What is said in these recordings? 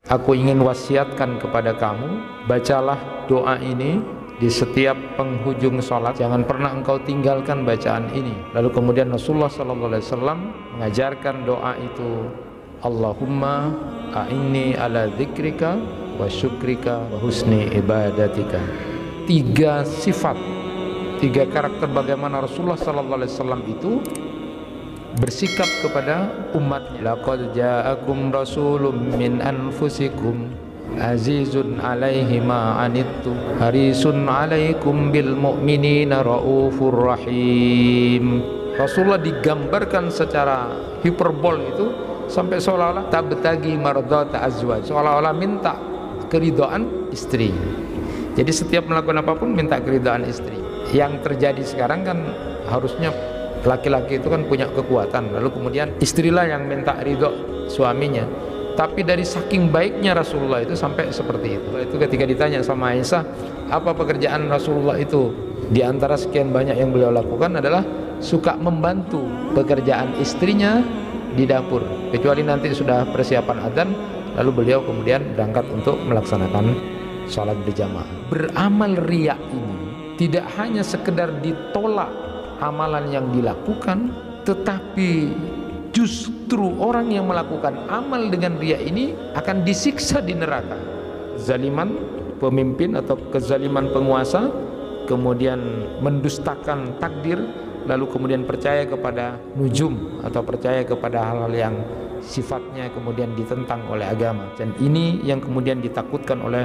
Aku ingin wasiatkan kepada kamu, bacalah doa ini di setiap penghujung sholat. Jangan pernah engkau tinggalkan bacaan ini. Lalu kemudian Rasulullah SAW mengajarkan doa itu, Allahumma a'inni ala dzikrika wa syukrika wa husni ibadatika. 3 sifat, 3 karakter bagaimana Rasulullah SAW itu bersikap kepada umatnya. Laqad ja'akum rasulun min anfusikum azizun 'alaihi ma 'anittum harisun 'alaikum bil mu'minina raufur rahim. Rasulullah digambarkan secara hiperbol itu sampai seolah-olah tabtagi mardata azwaj, seolah-olah minta keridhaan istri. Jadi setiap melakukan apapun minta keridhaan istri. Yang terjadi sekarang kan harusnya laki-laki itu kan punya kekuatan, lalu kemudian istrilah yang minta ridho suaminya. Tapi dari saking baiknya Rasulullah itu sampai seperti itu. Itu ketika ditanya sama Aisyah, apa pekerjaan Rasulullah itu? Di antara sekian banyak yang beliau lakukan adalah suka membantu pekerjaan istrinya di dapur. Kecuali nanti sudah persiapan adzan, lalu beliau kemudian berangkat untuk melaksanakan sholat berjamaah. Beramal riya ini tidak hanya sekedar ditolak amalan yang dilakukan, tetapi justru orang yang melakukan amal dengan riya ini akan disiksa di neraka. Zaliman pemimpin atau kezaliman penguasa, kemudian mendustakan takdir, lalu kemudian percaya kepada nujum atau percaya kepada hal-hal yang sifatnya kemudian ditentang oleh agama. Dan ini yang kemudian ditakutkan oleh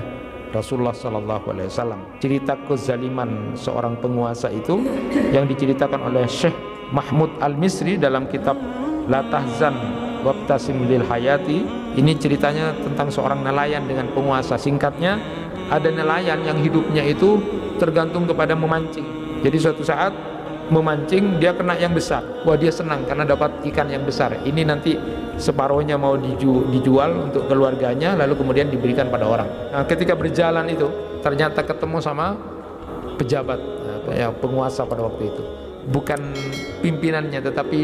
Rasulullah SAW. Cerita kezaliman seorang penguasa itu yang diceritakan oleh Syekh Mahmud Al-Misri dalam kitab La Tahzan Wabtasim Lil Hayati. Ini ceritanya tentang seorang nelayan dengan penguasa. Singkatnya, ada nelayan yang hidupnya itu tergantung kepada memancing. Jadi suatu saat memancing, dia kena yang besar. Wah, dia senang karena dapat ikan yang besar. Ini nanti separuhnya mau dijual untuk keluarganya, lalu kemudian diberikan pada orang. Nah, ketika berjalan itu ternyata ketemu sama pejabat, penguasa pada waktu itu. Bukan pimpinannya, tetapi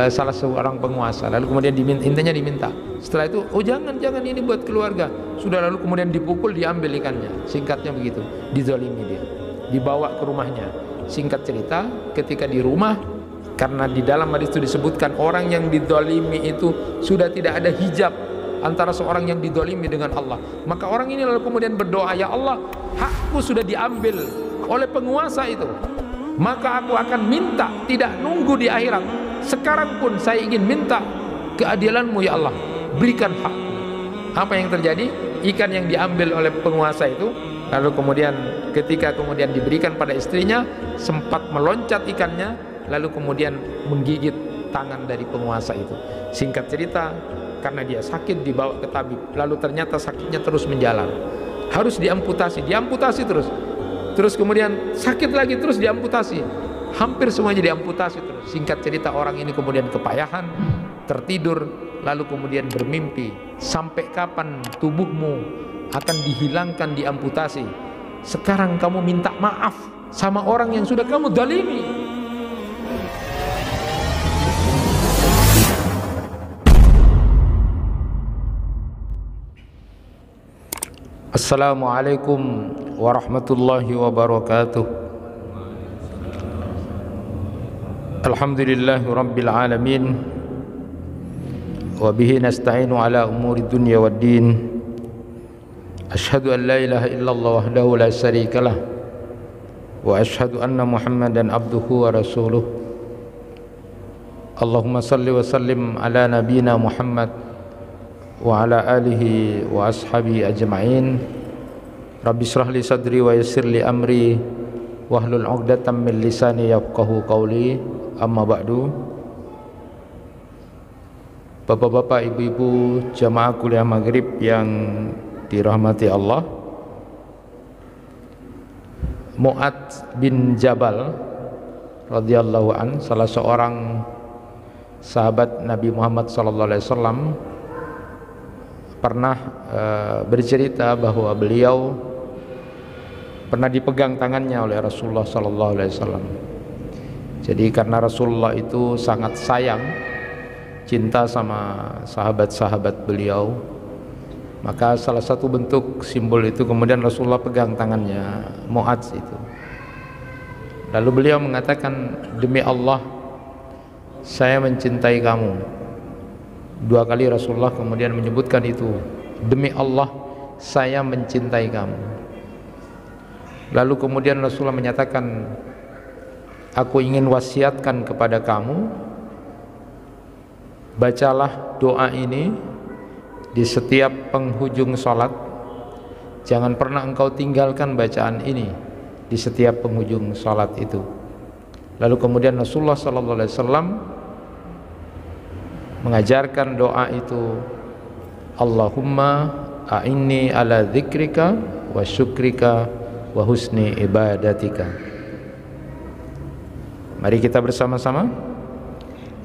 salah seorang penguasa. Lalu kemudian diminta. Setelah itu, oh jangan ini buat keluarga. Sudah, lalu kemudian dipukul, diambil ikannya. Singkatnya begitu, dizalimi dia, dibawa ke rumahnya. Singkat cerita, ketika di rumah, karena di dalam hadis itu disebutkan orang yang dizalimi itu sudah tidak ada hijab antara seorang yang dizalimi dengan Allah, maka orang ini lalu kemudian berdoa, ya Allah, hakku sudah diambil oleh penguasa itu, maka aku akan minta, tidak nunggu di akhirat, sekarang pun saya ingin minta keadilanmu ya Allah, berikan hakku. Apa yang terjadi? Ikan yang diambil oleh penguasa itu, lalu kemudian ketika kemudian diberikan pada istrinya, sempat meloncat ikannya, lalu kemudian menggigit tangan dari penguasa itu. Singkat cerita, karena dia sakit dibawa ke tabib, lalu ternyata sakitnya terus menjalar, harus diamputasi terus kemudian sakit lagi, terus diamputasi, hampir semuanya diamputasi terus. Singkat cerita, orang ini kemudian kepayahan, tertidur, lalu kemudian bermimpi, sampai kapan tubuhmu akan dihilangkan, diamputasi? Sekarang kamu minta maaf sama orang yang sudah kamu zalimi. Assalamualaikum warahmatullahi wabarakatuh. Alhamdulillahi rabbil alamin, wa bihi nasta'inu ala umuri dunya waddin. Ashhadu an la ilaha illallah wahdahu la syarikalah, wa ashhadu anna Muhammadan abduhu wa rasuluh. Allahumma salli wa sallim ala nabiyyina Muhammad wa ala alihi wa ashabihi ajma'in. Rabbi shrah li sadri wa yassir li amri wahlul 'uqdatam min lisani yafqahu qawli. Amma ba'du. Bapak-bapak, ibu-ibu jamaah kuliah maghrib yang dirahmati Allah, Mu'adz bin Jabal radhiyallahu an, salah seorang sahabat Nabi Muhammad SAW, pernah bercerita bahwa beliau pernah dipegang tangannya oleh Rasulullah SAW. Jadi karena Rasulullah itu sangat sayang, cinta sama sahabat-sahabat beliau, maka salah satu bentuk simbol itu kemudian Rasulullah pegang tangannya Mu'adz itu. Lalu beliau mengatakan, demi Allah saya mencintai kamu. 2 kali Rasulullah kemudian menyebutkan itu, demi Allah saya mencintai kamu. Lalu kemudian Rasulullah menyatakan, aku ingin wasiatkan kepada kamu, bacalah doa ini di setiap penghujung sholat. Jangan pernah engkau tinggalkan bacaan ini di setiap penghujung sholat itu. Lalu kemudian Rasulullah SAW mengajarkan doa itu, Allahumma a'inni ala dzikrika wa syukrika wa husni ibadatika. Mari kita bersama-sama,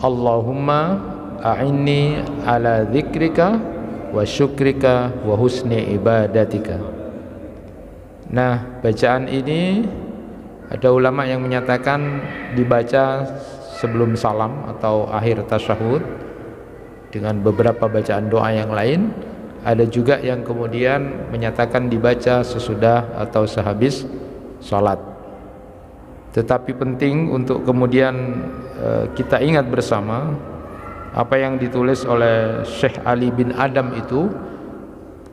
Allahumma a'inni ala dzikrika wa syukrika wa husni ibadatika. Nah, bacaan ini ada ulama yang menyatakan dibaca sebelum salam atau akhir tasyahud dengan beberapa bacaan doa yang lain. Ada juga yang kemudian menyatakan dibaca sesudah atau sehabis salat. Tetapi penting untuk kemudian kita ingat bersama apa yang ditulis oleh Syekh Ali bin Adam itu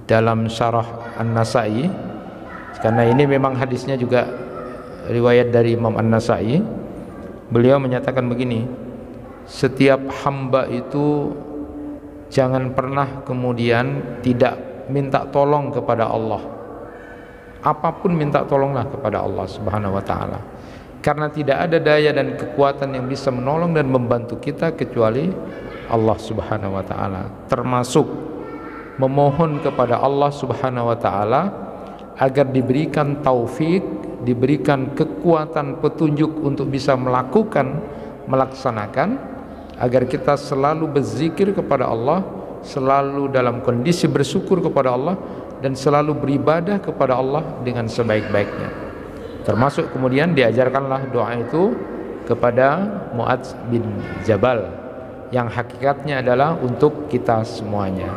dalam Syarah An-Nasai, karena ini memang hadisnya juga riwayat dari Imam An-Nasai. Beliau menyatakan begini, setiap hamba itu jangan pernah kemudian tidak minta tolong kepada Allah. Apapun minta tolonglah kepada Allah Subhanahu wa taala. Karena tidak ada daya dan kekuatan yang bisa menolong dan membantu kita kecuali Allah Subhanahu wa taala. Termasuk memohon kepada Allah Subhanahu wa taala agar diberikan taufik, diberikan kekuatan petunjuk untuk bisa melaksanakan, agar kita selalu berzikir kepada Allah, selalu dalam kondisi bersyukur kepada Allah, dan selalu beribadah kepada Allah dengan sebaik-baiknya. Termasuk kemudian diajarkanlah doa itu kepada Mu'adz bin Jabal, yang hakikatnya adalah untuk kita semuanya.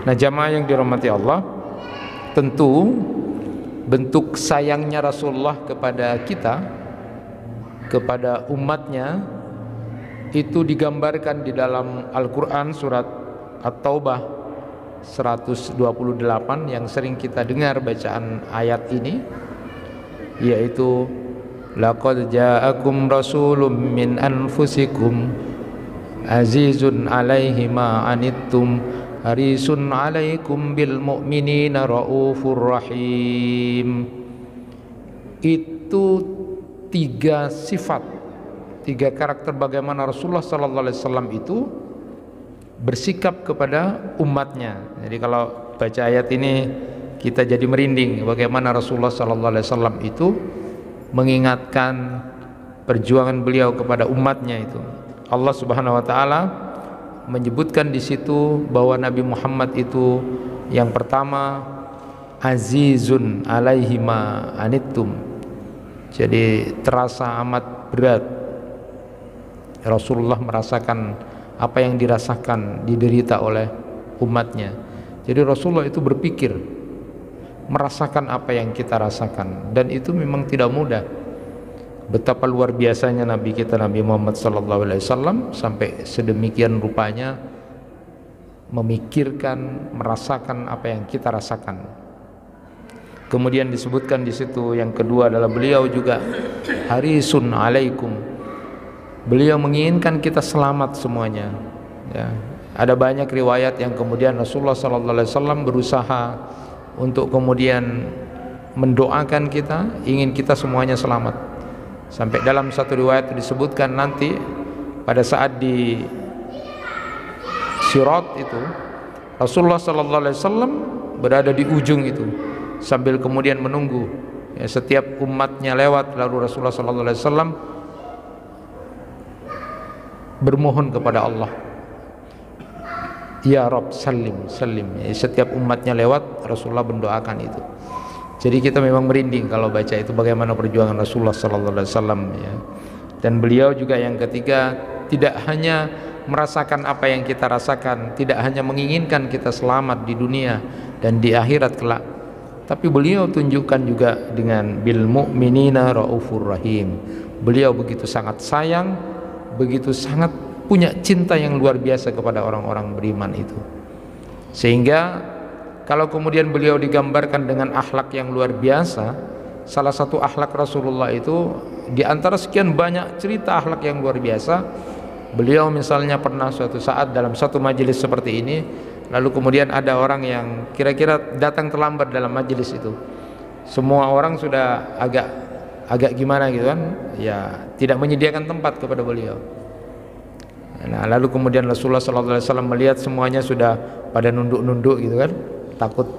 Nah, jamaah yang dirahmati Allah, tentu bentuk sayangnya Rasulullah kepada kita, kepada umatnya, itu digambarkan di dalam Al-Quran surat At-Taubah 128 yang sering kita dengar bacaan ayat ini, yaitu laqad ja'akum rasulun min anfusikum azizun 'alaihi ma 'anittum harisun 'alaikum bil mu'minina raufur rahim. Itu 3 sifat, 3 karakter bagaimana Rasulullah SAW itu bersikap kepada umatnya. Jadi kalau baca ayat ini kita jadi merinding bagaimana Rasulullah SAW itu mengingatkan perjuangan beliau kepada umatnya itu. Allah Subhanahu wa taala menyebutkan di situ bahwa Nabi Muhammad itu yang pertama azizun alaihi ma anittum. Jadi terasa amat berat Rasulullah merasakan apa yang dirasakan, diderita oleh umatnya. Jadi Rasulullah itu berpikir, merasakan apa yang kita rasakan, dan itu memang tidak mudah. Betapa luar biasanya Nabi kita Nabi Muhammad SAW sampai sedemikian rupanya memikirkan, merasakan apa yang kita rasakan. Kemudian disebutkan di situ yang kedua adalah beliau juga harisun alaikum. Beliau menginginkan kita selamat semuanya. Ya. Ada banyak riwayat yang kemudian Rasulullah SAW berusaha untuk kemudian mendoakan kita, ingin kita semuanya selamat. Sampai dalam satu riwayat disebutkan nanti pada saat di Sirat itu Rasulullah SAW berada di ujung itu sambil kemudian menunggu. Ya, setiap umatnya lewat, lalu Rasulullah SAW bermohon kepada Allah, ya Rabb salim salim. Setiap umatnya lewat Rasulullah mendoakan itu. Jadi kita memang merinding kalau baca itu bagaimana perjuangan Rasulullah sallallahu alaihi wasallam ya. Dan beliau juga yang ketiga tidak hanya merasakan apa yang kita rasakan, tidak hanya menginginkan kita selamat di dunia dan di akhirat kelak, tapi beliau tunjukkan juga dengan bil mu'minina raufur rahim. Beliau begitu sangat sayang, begitu sangat punya cinta yang luar biasa kepada orang-orang beriman itu. Sehingga kalau kemudian beliau digambarkan dengan akhlak yang luar biasa, salah satu akhlak Rasulullah itu di antara sekian banyak cerita akhlak yang luar biasa, beliau misalnya pernah suatu saat dalam satu majelis seperti ini, lalu kemudian ada orang yang kira-kira datang terlambat dalam majelis itu. Semua orang sudah agak gimana gitu kan, ya tidak menyediakan tempat kepada beliau. Nah, lalu kemudian Rasulullah SAW melihat semuanya sudah pada nunduk-nunduk gitu kan, takut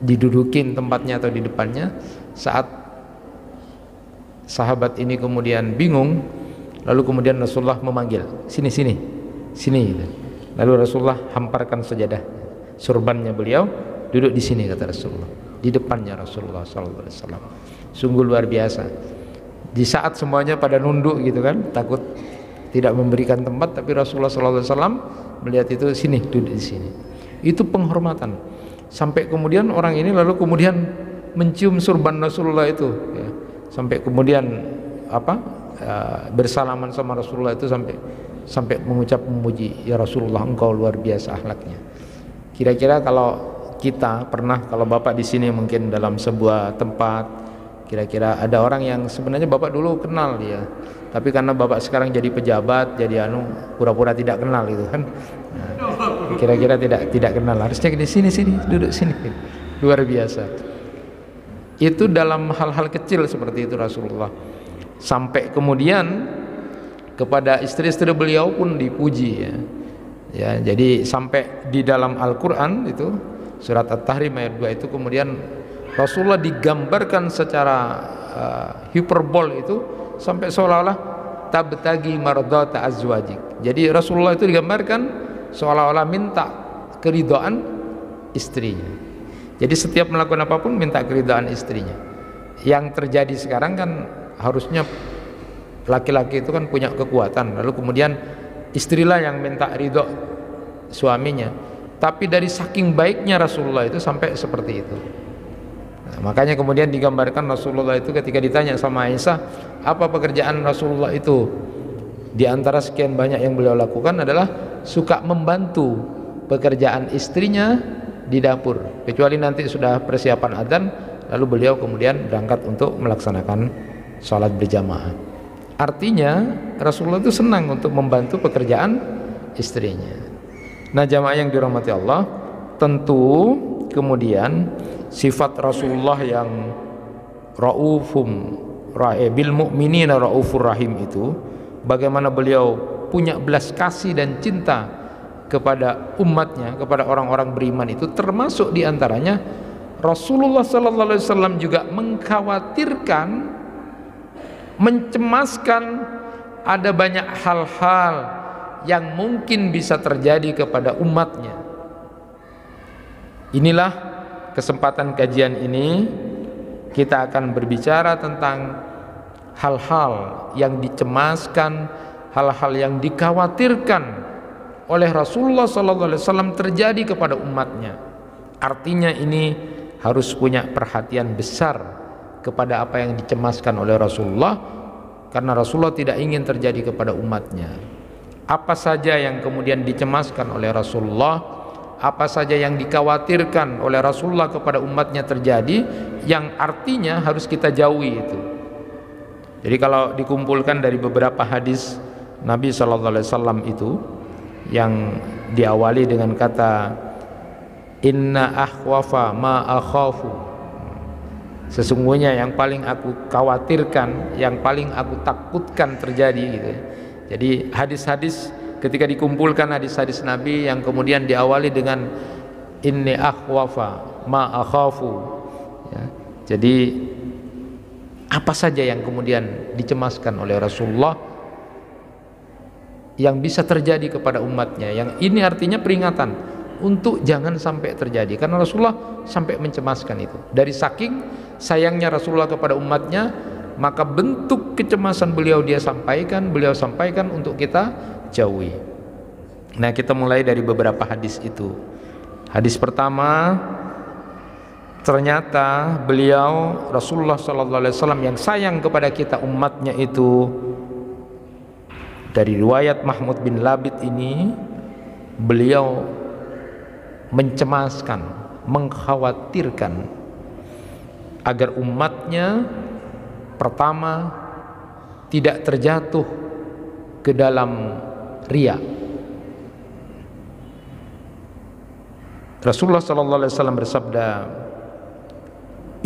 didudukin tempatnya atau di depannya. Saat sahabat ini kemudian bingung, lalu kemudian Rasulullah memanggil, sini gitu. Lalu Rasulullah hamparkan sajadah surbannya beliau, duduk di sini kata Rasulullah, di depannya Rasulullah SAW. Sungguh luar biasa. Di saat semuanya pada nunduk gitu kan, takut tidak memberikan tempat, tapi Rasulullah SAW melihat itu, sini, duduk di sini. Itu penghormatan. Sampai kemudian orang ini lalu kemudian mencium surban Rasulullah itu, ya. Sampai kemudian bersalaman sama Rasulullah itu sampai mengucap memuji, ya Rasulullah engkau luar biasa akhlaknya. Kira-kira kalau kita pernah, kalau Bapak di sini mungkin dalam sebuah tempat, kira-kira ada orang yang sebenarnya Bapak dulu kenal dia, tapi karena Bapak sekarang jadi pejabat, jadi pura-pura tidak kenal gitu kan. Nah, kira-kira tidak kenal, harusnya di sini duduk sini. Luar biasa. Itu dalam hal-hal kecil seperti itu Rasulullah. Sampai kemudian kepada istri-istri beliau pun dipuji ya. Ya, jadi sampai di dalam Al-Qur'an itu surat At-Tahrim ayat 2 itu kemudian Rasulullah digambarkan secara hiperbol itu sampai seolah-olah tabtagi mardata azwajik. Jadi Rasulullah itu digambarkan seolah-olah minta keridhaan istrinya. Jadi setiap melakukan apapun minta keridhaan istrinya. Yang terjadi sekarang kan harusnya laki-laki itu kan punya kekuatan, lalu kemudian istrilah yang minta ridho suaminya. Tapi dari saking baiknya Rasulullah itu sampai seperti itu. Nah, makanya kemudian digambarkan Rasulullah itu ketika ditanya sama Aisyah, apa pekerjaan Rasulullah itu? Di antara sekian banyak yang beliau lakukan adalah suka membantu pekerjaan istrinya di dapur, kecuali nanti sudah persiapan adzan, lalu beliau kemudian berangkat untuk melaksanakan sholat berjamaah. Artinya Rasulullah itu senang untuk membantu pekerjaan istrinya. Nah, jamaah yang dirahmati Allah, tentu kemudian sifat Rasulullah yang bil mu'minina raufur rahim itu, bagaimana beliau punya belas kasih dan cinta kepada umatnya, kepada orang-orang beriman itu, termasuk diantaranya Rasulullah sallallahu alaihi wasallam juga mengkhawatirkan, mencemaskan ada banyak hal-hal yang mungkin bisa terjadi kepada umatnya. Inilah kesempatan kajian ini, kita akan berbicara tentang hal-hal yang dicemaskan, hal-hal yang dikhawatirkan oleh Rasulullah SAW terjadi kepada umatnya. Artinya ini harus punya perhatian besar kepada apa yang dicemaskan oleh Rasulullah, karena Rasulullah tidak ingin terjadi kepada umatnya. Apa saja yang kemudian dicemaskan oleh Rasulullah, apa saja yang dikhawatirkan oleh Rasulullah kepada umatnya terjadi, yang artinya harus kita jauhi itu. Jadi kalau dikumpulkan dari beberapa hadis Nabi SAW itu, yang diawali dengan kata inna akhwafa ma akhafu, sesungguhnya yang paling aku khawatirkan, yang paling aku takutkan terjadi gitu ya. Jadi hadis-hadis ketika dikumpulkan hadis-hadis Nabi yang kemudian diawali dengan inni akhwafa ma akhafu ya. Jadi apa saja yang kemudian dicemaskan oleh Rasulullah yang bisa terjadi kepada umatnya, yang ini artinya peringatan untuk jangan sampai terjadi, karena Rasulullah sampai mencemaskan itu. Dari saking sayangnya Rasulullah kepada umatnya, maka bentuk kecemasan beliau beliau sampaikan untuk kita jauhi. Nah, kita mulai dari beberapa hadis itu. Hadis pertama, ternyata beliau Rasulullah SAW yang sayang kepada kita umatnya itu, dari riwayat Mahmud bin Labid ini, beliau mencemaskan, mengkhawatirkan agar umatnya pertama tidak terjatuh ke dalam riya. Rasulullah SAW bersabda,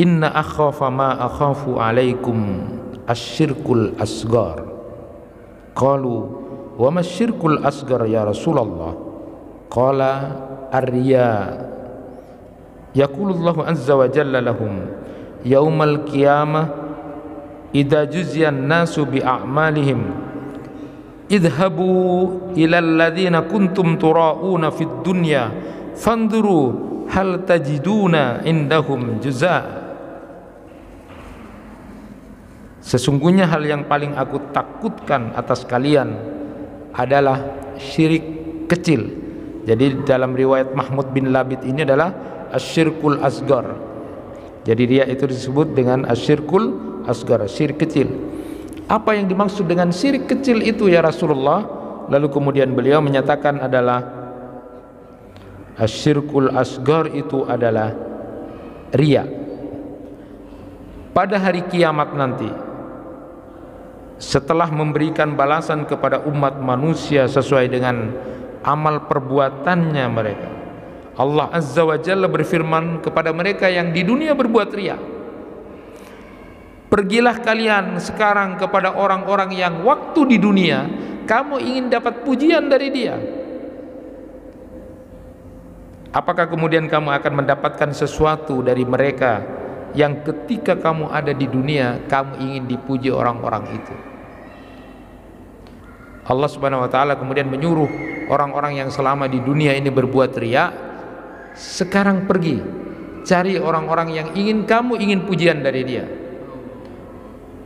"Inna akhafa ma akhafu alaikum asyirkul asgar." Qalu, "Wa ma syirkul asgar ya Rasulullah?" Qala, "Ar-riya." Yaqulullahu azza wa jalla lahum, "Yaumal qiyamah idza juziyan nasu bi a'malihim idhabu ilal ladzina kuntum tura'una fid dunya fanduru hal tajiduna indahum juzaa." Sesungguhnya hal yang paling aku takutkan atas kalian adalah syirik kecil. Jadi dalam riwayat Mahmud bin Labid ini adalah asyirkul asgar. Jadi dia itu disebut dengan asyirkul asgar, syirik kecil. Apa yang dimaksud dengan syirik kecil itu ya Rasulullah? Lalu kemudian beliau menyatakan adalah asyirkul asgar itu adalah riya. Pada hari kiamat nanti, setelah memberikan balasan kepada umat manusia sesuai dengan amal perbuatannya mereka, Allah Azza wa Jalla berfirman kepada mereka yang di dunia berbuat riya, "Pergilah kalian sekarang kepada orang-orang yang waktu di dunia kamu ingin dapat pujian dari dia. Apakah kemudian kamu akan mendapatkan sesuatu dari mereka yang ketika kamu ada di dunia kamu ingin dipuji orang-orang itu?" Allah Subhanahu wa taala kemudian menyuruh orang-orang yang selama di dunia ini berbuat riya, sekarang pergi cari orang-orang yang kamu ingin pujian dari dia.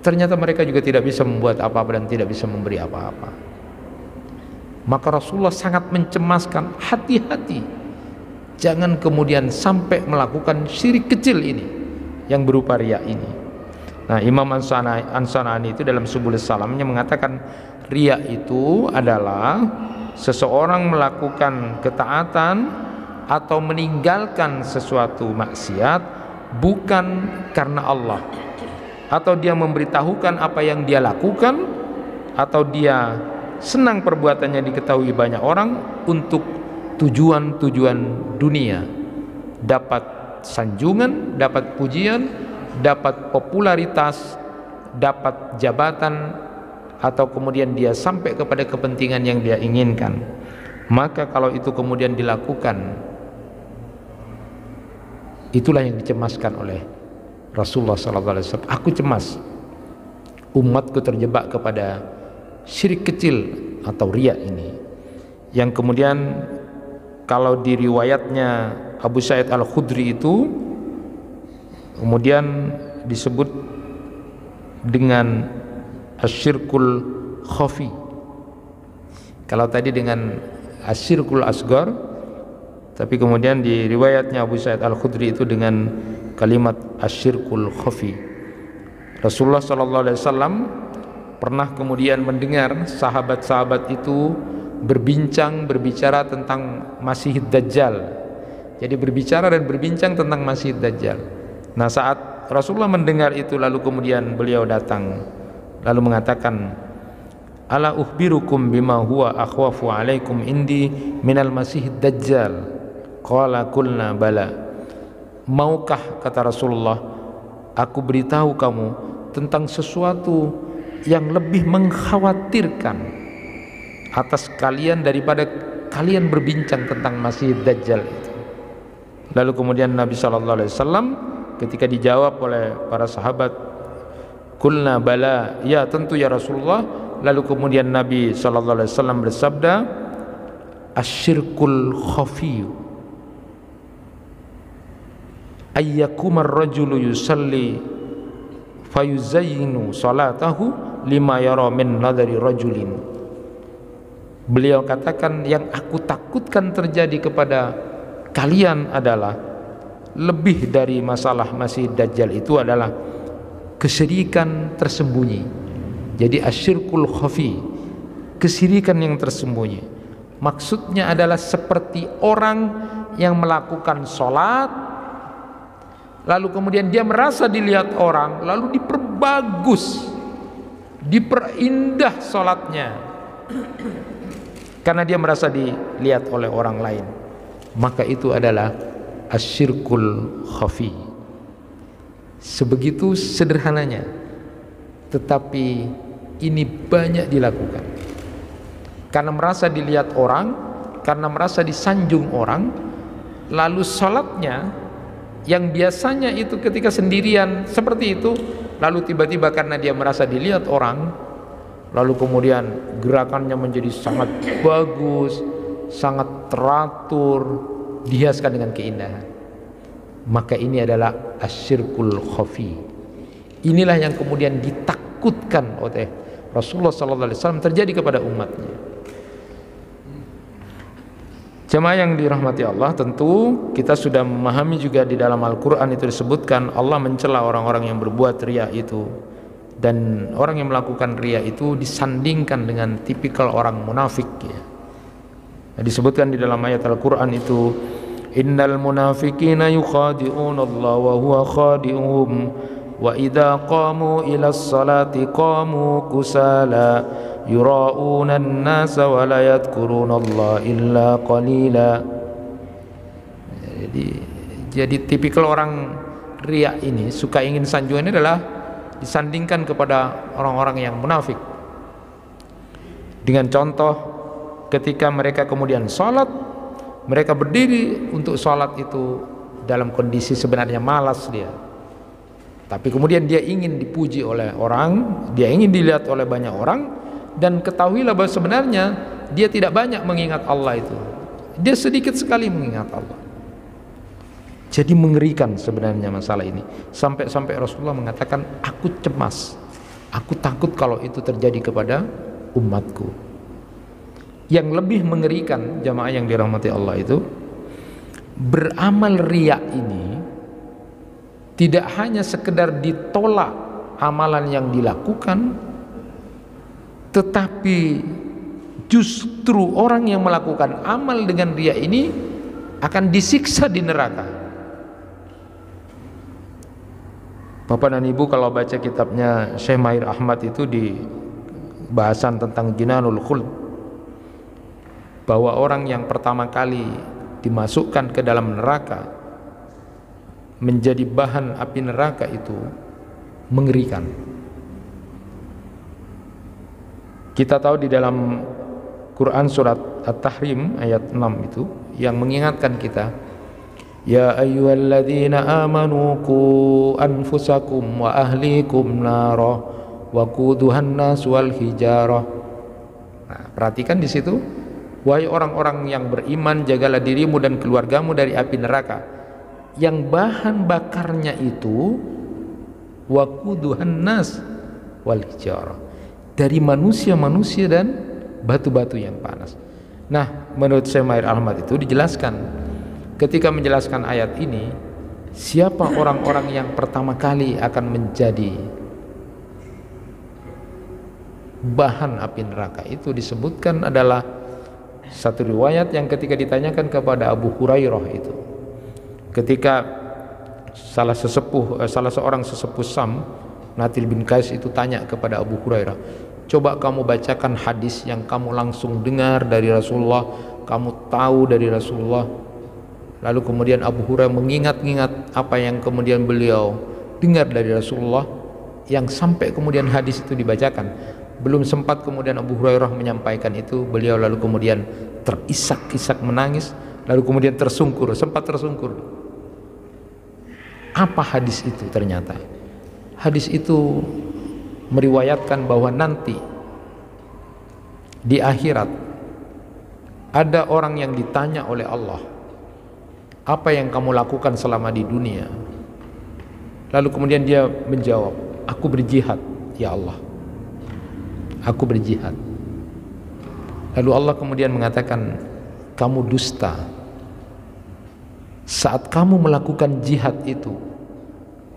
Ternyata mereka juga tidak bisa membuat apa-apa dan tidak bisa memberi apa-apa. Maka Rasulullah sangat mencemaskan, hati-hati jangan kemudian sampai melakukan syirik kecil ini yang berupa riya ini. Nah, Imam An-San'ani itu dalam Subulus Salamnya mengatakan riya itu adalah seseorang melakukan ketaatan atau meninggalkan sesuatu maksiat bukan karena Allah, atau dia memberitahukan apa yang dia lakukan, atau dia senang perbuatannya diketahui banyak orang untuk tujuan-tujuan dunia, dapat sanjungan, dapat pujian, dapat popularitas, dapat jabatan, atau kemudian dia sampai kepada kepentingan yang dia inginkan. Maka kalau itu kemudian dilakukan, itulah yang dicemaskan oleh Rasulullah SAW. Aku cemas umatku terjebak kepada syirik kecil atau riya ini, yang kemudian kalau di riwayatnya Abu Sa'id Al-Khudri itu kemudian disebut dengan asyirkul khafi. Kalau tadi dengan asyirkul asgar, tapi kemudian di riwayatnya Abu Sa'id Al-Khudri itu dengan kalimat asyirkul khafi. Rasulullah SAW pernah kemudian mendengar sahabat-sahabat itu berbicara tentang Masih Dajjal. Jadi berbicara dan berbincang tentang Masih Dajjal. Nah, saat Rasulullah mendengar itu, lalu kemudian beliau datang lalu mengatakan, "Ala ukhbirukum bima huwa akhwafu alaikum indi minal Masih Dajjal?" Qala qulna bala. Maukah, kata Rasulullah, aku beritahu kamu tentang sesuatu yang lebih mengkhawatirkan atas kalian daripada kalian berbincang tentang Masih Dajjal itu. Lalu kemudian Nabi SAW ketika dijawab oleh para sahabat, "Qulna bala," ya tentu ya Rasulullah. Lalu kemudian Nabi SAW bersabda, "Asyirkul khafi ayyakumar rajulu yusalli fayuzayyinu salatahu lima yara min nadari rajulin. Beliau katakan, yang aku takutkan terjadi kepada kalian adalah lebih dari masalah Masih Dajjal itu adalah kesyirikan tersembunyi. Jadi asyirkul khafi, kesyirikan yang tersembunyi. Maksudnya adalah seperti orang yang melakukan sholat, lalu kemudian dia merasa dilihat orang, lalu diperbagus, diperindah sholatnya karena dia merasa dilihat oleh orang lain. Maka itu adalah asyirkul khafi. Sebegitu sederhananya, tetapi ini banyak dilakukan karena merasa dilihat orang, karena merasa disanjung orang. Lalu sholatnya yang biasanya itu ketika sendirian seperti itu, lalu tiba-tiba karena dia merasa dilihat orang, lalu kemudian gerakannya menjadi sangat bagus, sangat teratur, dihiaskan dengan keindahan. Maka ini adalah asyirkul khafi. Inilah yang kemudian ditakutkan oleh Rasulullah SAW terjadi kepada umatnya. Jemaah yang dirahmati Allah, tentu kita sudah memahami juga di dalam Al-Quran itu disebutkan Allah mencela orang-orang yang berbuat riya itu, dan orang yang melakukan riya itu disandingkan dengan tipikal orang munafik ya. Disebutkan di dalam ayat Al-Quran itu, innal munafiqina yukhadi'una Allah wa huwa khadi'uhum wa idza qamu ila sholati qamu kusala yura'una an-nasa wa la yadhkuruna Allah illa qalila. Jadi tipikal orang riya ini, suka ingin sanjungan ini adalah disandingkan kepada orang-orang yang munafik. Dengan contoh, ketika mereka kemudian sholat, mereka berdiri untuk sholat itu dalam kondisi sebenarnya malas dia, tapi kemudian dia ingin dipuji oleh orang, dia ingin dilihat oleh banyak orang. Dan ketahuilah bahwa sebenarnya dia tidak banyak mengingat Allah itu, dia sedikit sekali mengingat Allah. Jadi mengerikan sebenarnya masalah ini, sampai Rasulullah mengatakan, aku cemas, aku takut kalau itu terjadi kepada umatku. Yang lebih mengerikan, jamaah yang dirahmati Allah, itu beramal riya ini tidak hanya sekedar ditolak amalan yang dilakukan, tetapi justru orang yang melakukan amal dengan riya ini akan disiksa di neraka. Bapak dan Ibu kalau baca kitabnya Syekh Mahir Ahmad itu di bahasan tentang Jinanul Khuld, bahwa orang yang pertama kali dimasukkan ke dalam neraka menjadi bahan api neraka itu mengerikan. Kita tahu di dalam Quran surat At-Tahrim ayat 6 itu yang mengingatkan kita, ya ayyuhalladzina amanu qu anfusakum wa ahlikum nara wa quduhan nas wal hijarah. Nah, perhatikan di situ, wahai orang-orang yang beriman, jagalah dirimu dan keluargamu dari api neraka yang bahan bakarnya itu wa quduhan nas wal hijarah, dari manusia-manusia dan batu-batu yang panas. Nah, menurut Syekh Mahir Ahmad itu dijelaskan, ketika menjelaskan ayat ini, siapa orang-orang yang pertama kali akan menjadi bahan api neraka itu disebutkan adalah satu riwayat yang ketika ditanyakan kepada Abu Hurairah itu, ketika salah seorang sesepuh Sam, Natil bin Qais itu tanya kepada Abu Hurairah, coba kamu bacakan hadis yang kamu langsung dengar dari Rasulullah, kamu tahu dari Rasulullah. Lalu kemudian Abu Hurairah mengingat-ingat apa yang kemudian beliau dengar dari Rasulullah, yang sampai kemudian hadis itu dibacakan. Belum sempat kemudian Abu Hurairah menyampaikan itu, beliau lalu kemudian terisak-isak menangis, lalu kemudian sempat tersungkur. Apa hadis itu? Ternyata hadis itu meriwayatkan bahwa nanti di akhirat ada orang yang ditanya oleh Allah, apa yang kamu lakukan selama di dunia? Lalu kemudian dia menjawab, aku berjihad ya Allah, aku berjihad. Lalu Allah kemudian mengatakan, kamu dusta. Saat kamu melakukan jihad itu,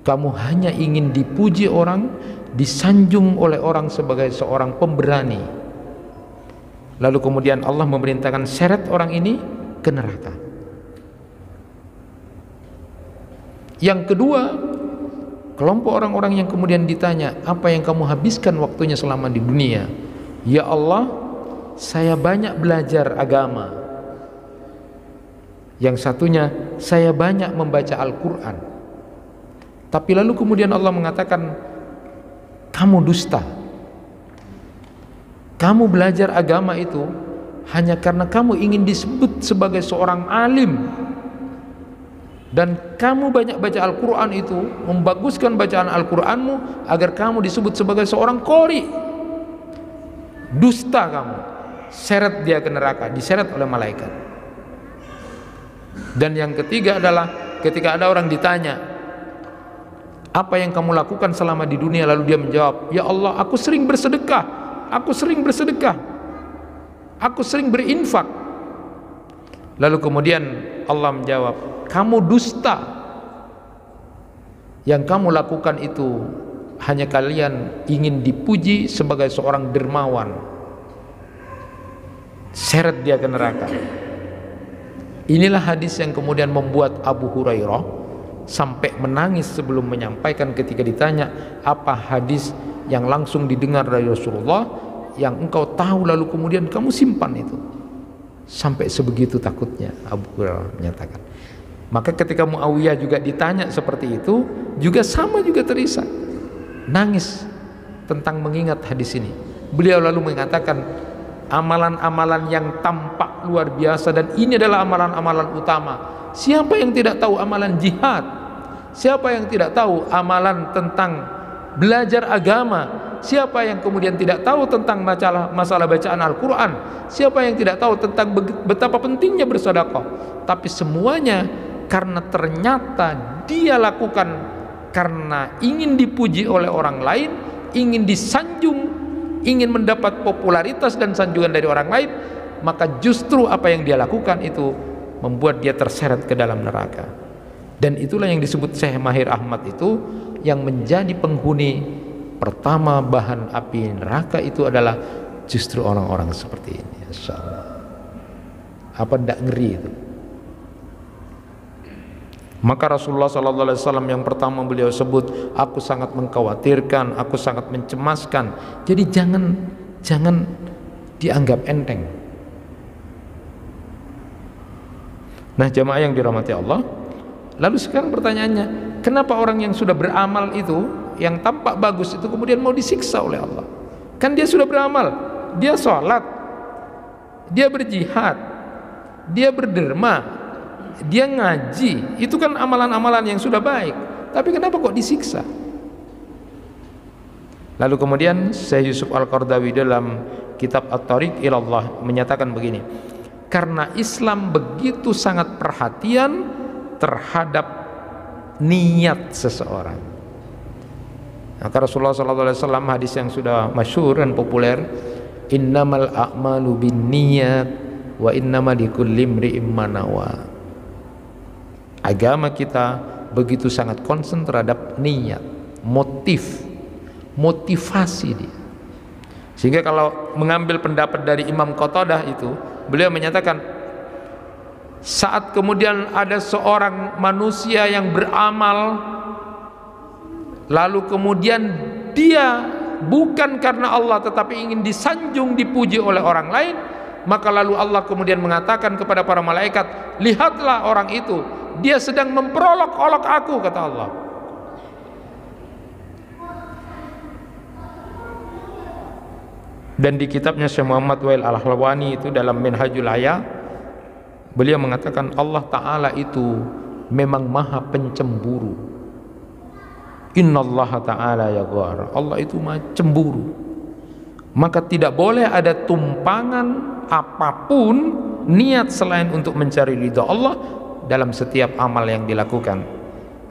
kamu hanya ingin dipuji orang, disanjung oleh orang sebagai seorang pemberani. Lalu kemudian Allah memerintahkan seret orang ini ke neraka. Yang kedua, kelompok orang-orang yang kemudian ditanya, apa yang kamu habiskan waktunya selama di dunia? Ya Allah, saya banyak belajar agama. Yang satunya, saya banyak membaca Al-Quran. Tapi lalu kemudian Allah mengatakan, kamu dusta. Kamu belajar agama itu hanya karena kamu ingin disebut sebagai seorang alim. Dan kamu banyak baca Al-Quran itu, membaguskan bacaan Al-Quranmu agar kamu disebut sebagai seorang qori. Dusta kamu. Seret dia ke neraka, diseret oleh malaikat. Dan yang ketiga adalah ketika ada orang ditanya, apa yang kamu lakukan selama di dunia? Lalu dia menjawab, ya Allah, aku sering bersedekah, aku sering bersedekah, aku sering berinfak. Lalu kemudian Allah menjawab, kamu dusta. Yang kamu lakukan itu hanya kalian ingin dipuji sebagai seorang dermawan. Seret dia ke neraka. Inilah hadis yang kemudian membuat Abu Hurairah sampai menangis sebelum menyampaikan ketika ditanya, apa hadis yang langsung didengar dari Rasulullah yang engkau tahu lalu kemudian kamu simpan itu? Sampai sebegitu takutnya Abu Hurairah menyatakan. Maka ketika Muawiyah juga ditanya seperti itu, juga sama, juga terisak, nangis tentang mengingat hadis ini. Beliau lalu mengatakan, amalan-amalan yang tampak luar biasa, dan ini adalah amalan-amalan utama. Siapa yang tidak tahu amalan jihad? Siapa yang tidak tahu amalan tentang belajar agama? Siapa yang kemudian tidak tahu tentang masalah bacaan Al-Quran? Siapa yang tidak tahu tentang betapa pentingnya bersedekah? Tapi semuanya karena ternyata dia lakukan karena ingin dipuji oleh orang lain, ingin disanjung, ingin mendapat popularitas dan sanjungan dari orang lain, maka justru apa yang dia lakukan itu membuat dia terseret ke dalam neraka. Dan itulah yang disebut Syekh Mahir Ahmad itu, yang menjadi penghuni pertama bahan api neraka itu adalah justru orang-orang seperti ini. Insyaallah. Apa tidak ngeri itu? Maka Rasulullah SAW yang pertama beliau sebut, aku sangat mengkhawatirkan, aku sangat mencemaskan. Jadi jangan dianggap enteng. Nah, jamaah yang dirahmati Allah, lalu sekarang pertanyaannya, kenapa orang yang sudah beramal itu, yang tampak bagus itu kemudian mau disiksa oleh Allah? Kan dia sudah beramal, dia sholat, dia berjihad, dia berderma, dia ngaji, itu kan amalan-amalan yang sudah baik. Tapi kenapa kok disiksa? Lalu kemudian Syekh Yusuf Al-Qardawi dalam kitab At-Tariq Ilallah menyatakan begini, karena Islam begitu sangat perhatian terhadap niat seseorang. Maka Rasulullah SAW hadis yang sudah masyhur dan populer, innamal a'malu binniyat wa innamal likulli imri'in ma nawa. Agama kita begitu sangat konsen terhadap niat, motivasi dia. Sehingga kalau mengambil pendapat dari Imam Qatadah itu, beliau menyatakan, saat kemudian ada seorang manusia yang beramal, lalu kemudian dia bukan karena Allah tetapi ingin disanjung, dipuji oleh orang lain, maka lalu Allah kemudian mengatakan kepada para malaikat, lihatlah orang itu, dia sedang memperolok-olok aku, kata Allah. Dan di kitabnya Syekh Muhammad Wail Al-Halwani itu dalam Minhajul Aya, beliau mengatakan Allah Ta'ala itu memang maha pencemburu. Innallaha ta'ala yaghar, Allah itu maha cemburu. Maka tidak boleh ada tumpangan apapun niat selain untuk mencari ridha Allah, dalam setiap amal yang dilakukan.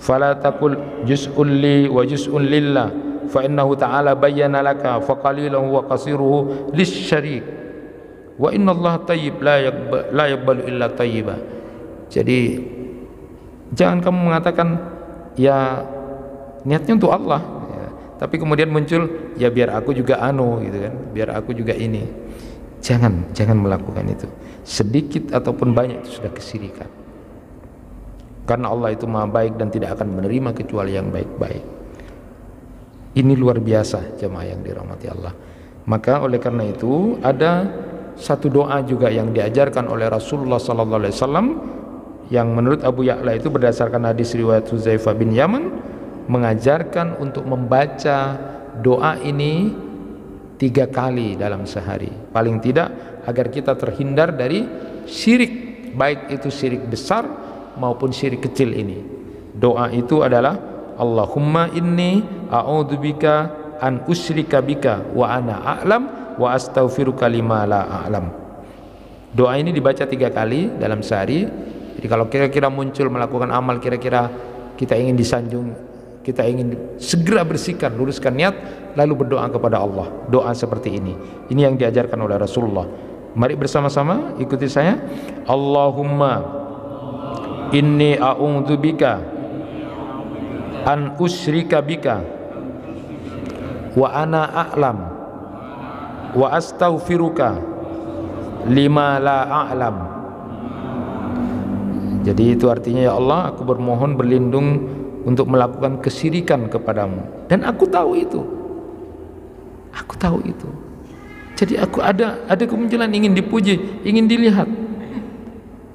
Fala taqul juz'un li wa juz'un lillah fa innahu ta'ala bayyana laka fa qaliluhu wa qasiruhu lisyarik wa innallaha tayyib la yaqbalu illa tayyiba. Jadi jangan kamu mengatakan ya niatnya untuk Allah ya, tapi kemudian muncul ya biar aku juga gitu kan, biar aku juga ini. Jangan melakukan itu. Sedikit ataupun banyak itu sudah kesyirikan. Karena Allah itu Maha baik dan tidak akan menerima kecuali yang baik-baik. Ini luar biasa jemaah yang dirahmati Allah. Maka oleh karena itu ada satu doa juga yang diajarkan oleh Rasulullah sallallahu alaihi wasallam yang menurut Abu Ya'la itu berdasarkan hadis riwayat Hudzaifah bin Yaman, mengajarkan untuk membaca doa ini 3 kali dalam sehari paling tidak, agar kita terhindar dari syirik, baik itu syirik besar maupun syirik kecil ini. Doa itu adalah Allahumma inni a'udzubika an usyrika bika wa ana a'lam wa astaghfiruka lima la a'lam. Doa ini dibaca 3 kali dalam sehari. Jadi kalau kira-kira muncul melakukan amal, kira-kira kita ingin disanjung, kita ingin segera bersihkan, luruskan niat, lalu berdoa kepada Allah. Doa seperti ini yang diajarkan oleh Rasulullah. Mari bersama-sama ikuti saya. Allahumma inni a'udzubika an usyrika bika wa ana a'lam wa astaghfiruka lima la a'lam. Jadi itu artinya, ya Allah, aku bermohon berlindung untuk melakukan kesyirikan kepadamu, dan aku tahu itu. Jadi aku ada kemunculan ingin dipuji, ingin dilihat.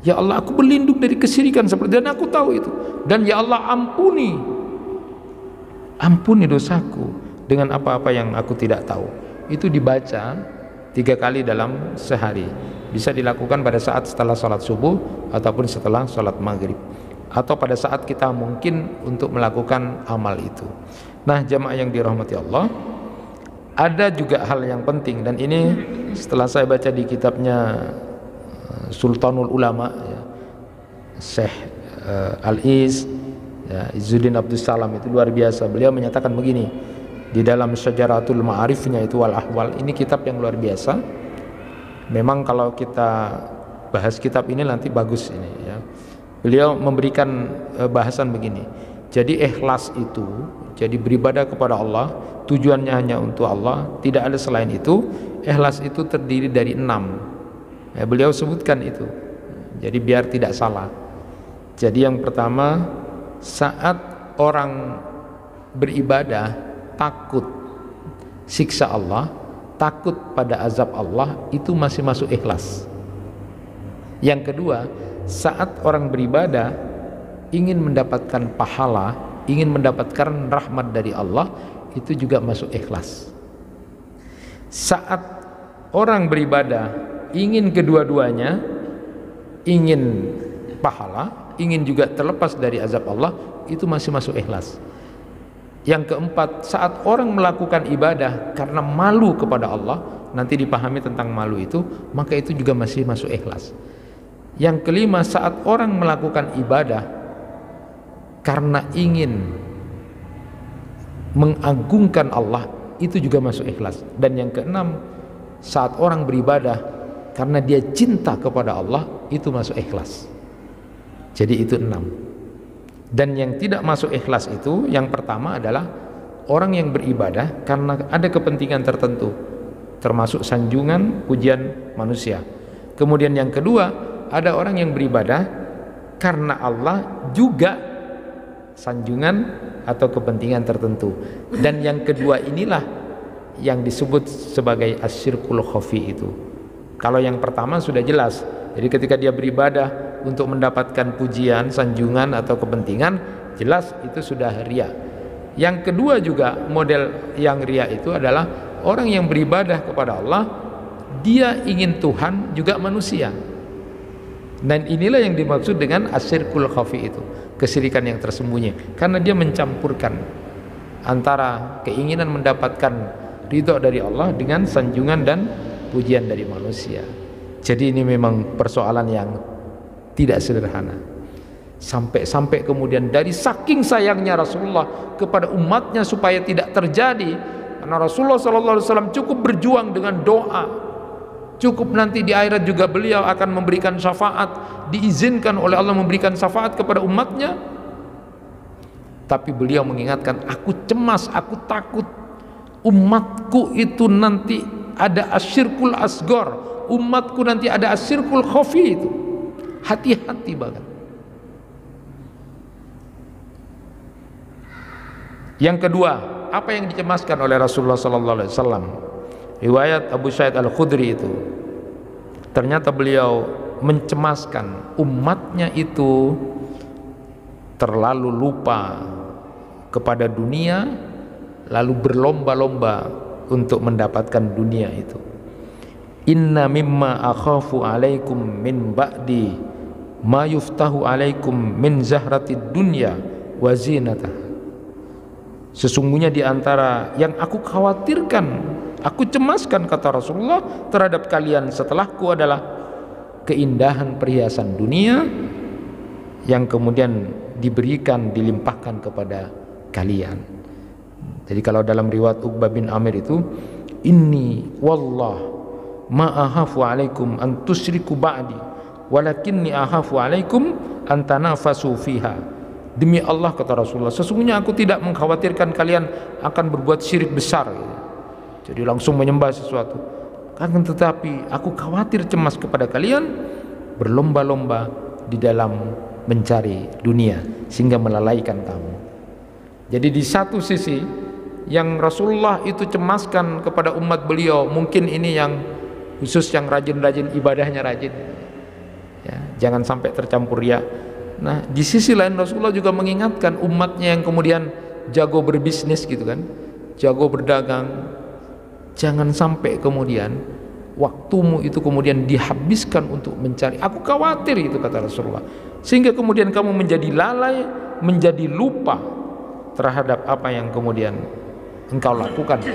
Ya Allah, aku berlindung dari kesyirikan seperti, dan aku tahu itu. Dan ya Allah, ampuni dosaku dengan apa-apa yang aku tidak tahu. Itu dibaca 3 kali dalam sehari. Bisa dilakukan pada saat setelah sholat subuh ataupun setelah sholat maghrib, atau pada saat kita mungkin untuk melakukan amal itu. Nah, jamaah yang dirahmati Allah, ada juga hal yang penting, dan ini setelah saya baca di kitabnya Sultanul Ulama ya, Syekh Al-Is ya, Izzuddin Abdul Salam, itu luar biasa. Beliau menyatakan begini di dalam Syajaratul Ma'arifnya itu, Wal Ahwal. Ini kitab yang luar biasa. Memang kalau kita bahas kitab ini nanti bagus ini ya. Beliau memberikan bahasan begini. Jadi ikhlas itu, jadi beribadah kepada Allah, tujuannya hanya untuk Allah, tidak ada selain itu. Ikhlas itu terdiri dari 6 ya, beliau sebutkan itu. Jadi biar tidak salah. Jadi yang pertama, saat orang beribadah takut siksa Allah, takut pada azab Allah, itu masih masuk ikhlas. Yang kedua, saat orang beribadah ingin mendapatkan pahala, ingin mendapatkan rahmat dari Allah, itu juga masuk ikhlas. Saat orang beribadah ingin kedua-duanya, ingin pahala, ingin juga terlepas dari azab Allah, itu masih masuk ikhlas. Yang keempat, saat orang melakukan ibadah karena malu kepada Allah, nanti dipahami tentang malu itu, maka itu juga masih masuk ikhlas. Yang kelima, saat orang melakukan ibadah karena ingin mengagungkan Allah, itu juga masuk ikhlas. Dan yang keenam, saat orang beribadah karena dia cinta kepada Allah, itu masuk ikhlas. Jadi itu 6. Dan yang tidak masuk ikhlas itu, yang pertama adalah orang yang beribadah karena ada kepentingan tertentu, termasuk sanjungan, pujian manusia. Kemudian yang kedua, ada orang yang beribadah karena Allah juga sanjungan atau kepentingan tertentu. Dan yang kedua inilah yang disebut sebagai asyirkul khafi itu. Kalau yang pertama sudah jelas, jadi ketika dia beribadah untuk mendapatkan pujian, sanjungan atau kepentingan, jelas itu sudah riya. Yang kedua juga model yang riya itu adalah orang yang beribadah kepada Allah, dia ingin Tuhan juga manusia. Dan inilah yang dimaksud dengan asyirkul khafi itu, kesyirikan yang tersembunyi, karena dia mencampurkan antara keinginan mendapatkan ridho dari Allah dengan sanjungan dan pujian dari manusia. Jadi ini memang persoalan yang tidak sederhana. Sampai-sampai kemudian dari saking sayangnya Rasulullah kepada umatnya supaya tidak terjadi, karena Rasulullah SAW cukup berjuang dengan doa, cukup nanti di akhirat juga beliau akan memberikan syafaat, diizinkan oleh Allah memberikan syafaat kepada umatnya. Tapi beliau mengingatkan, aku cemas, aku takut umatku itu nanti ada asyirkul asgor, umatku nanti ada asyirkul khafi. Itu hati-hati banget. Yang kedua, apa yang dicemaskan oleh Rasulullah SAW? Riwayat Abu Sa'id Al-Khudri itu, ternyata beliau mencemaskan umatnya itu terlalu lupa kepada dunia, lalu berlomba-lomba untuk mendapatkan dunia itu. Inna mimma akhafu alaikum min ba'di ma yuftahu alaikum min zahratid dunya wa zinatah. Sesungguhnya di antara yang aku khawatirkan, aku cemaskan, kata Rasulullah, terhadap kalian setelahku adalah keindahan perhiasan dunia yang kemudian diberikan, dilimpahkan kepada kalian. Jadi kalau dalam riwayat Uqbah bin Amir itu, inni wallah ma ahafu alaikum an tusyriku ba'di walakinni ahafu alaikum an tanafasu fiha. Demi Allah, kata Rasulullah, sesungguhnya aku tidak mengkhawatirkan kalian akan berbuat syirik besar, jadi langsung menyembah sesuatu. Akan tetapi aku khawatir, cemas kepada kalian berlomba-lomba di dalam mencari dunia sehingga melalaikan kamu. Jadi di satu sisi yang Rasulullah itu cemaskan kepada umat beliau, mungkin ini yang khusus yang rajin-rajin ibadahnya rajin, ya, jangan sampai tercampur riya. Nah, di sisi lain Rasulullah juga mengingatkan umatnya yang kemudian jago berbisnis gitu kan, jago berdagang, jangan sampai kemudian waktumu itu kemudian dihabiskan untuk mencari. Aku khawatir itu, kata Rasulullah, sehingga kemudian kamu menjadi lalai, menjadi lupa terhadap apa yang kemudian engkau lakukan,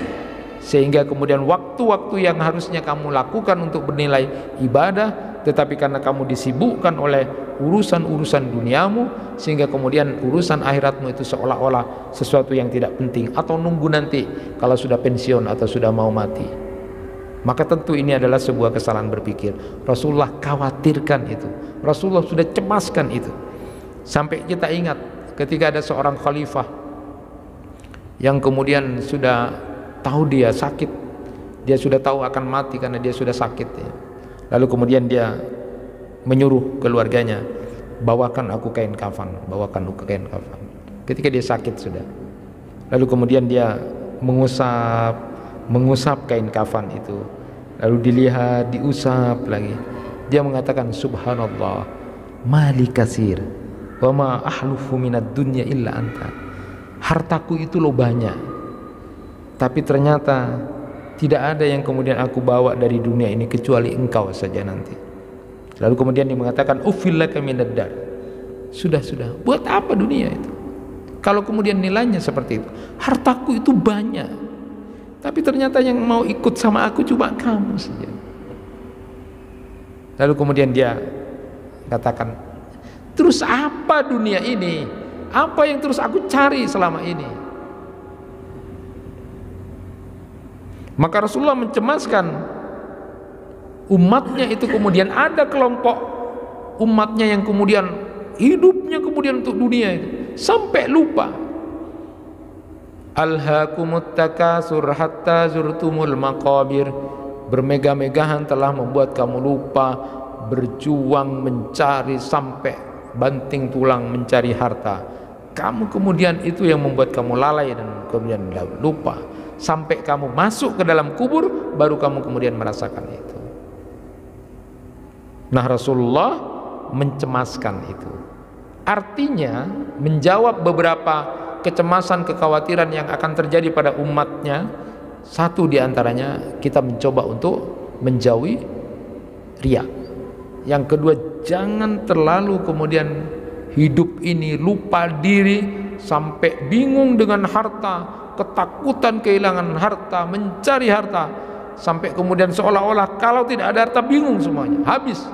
sehingga kemudian waktu-waktu yang harusnya kamu lakukan untuk bernilai ibadah, tetapi karena kamu disibukkan oleh urusan-urusan duniamu, sehingga kemudian urusan akhiratmu itu seolah-olah sesuatu yang tidak penting, atau nunggu nanti kalau sudah pensiun atau sudah mau mati. Maka tentu ini adalah sebuah kesalahan berpikir. Rasulullah khawatirkan itu, Rasulullah sudah cemaskan itu. Sampai kita ingat ketika ada seorang khalifah yang kemudian sudah tahu dia sakit, dia sudah tahu akan mati karena dia sudah sakit, ya. Lalu kemudian dia menyuruh keluarganya, bawakan aku kain kafan, bawakan aku kain kafan. Ketika dia sakit sudah, lalu kemudian dia mengusap kain kafan itu, lalu dilihat, diusap lagi. Dia mengatakan, subhanallah, mali kasir wa ma ahlufu minad dunya illa anta. Hartaku itu loh banyak, tapi ternyata tidak ada yang kemudian aku bawa dari dunia ini kecuali engkau saja nanti. Lalu kemudian dia mengatakan, ufil laka minad dar. Sudah, buat apa dunia itu kalau kemudian nilainya seperti itu? Hartaku itu banyak, tapi ternyata yang mau ikut sama aku cuma kamu saja. Lalu kemudian dia katakan, terus apa dunia ini? Apa yang terus aku cari selama ini? Maka Rasulullah mencemaskan umatnya itu, kemudian ada kelompok umatnya yang kemudian hidupnya kemudian untuk dunia itu sampai lupa. Alhaakumut takasur hatta zurtumul maqabir. Bermegah-megahan telah membuat kamu lupa berjuang mencari sampai banting tulang mencari harta. Kamu kemudian itu yang membuat kamu lalai dan kemudian lupa. Sampai kamu masuk ke dalam kubur baru kamu kemudian merasakan itu. Nah, Rasulullah mencemaskan itu. Artinya menjawab beberapa kecemasan, kekhawatiran yang akan terjadi pada umatnya. Satu diantaranya, kita mencoba untuk menjauhi riya. Yang kedua, jangan terlalu kemudian hidup ini lupa diri sampai bingung dengan harta, ketakutan kehilangan harta, mencari harta, sampai kemudian seolah-olah kalau tidak ada harta bingung semuanya, habis.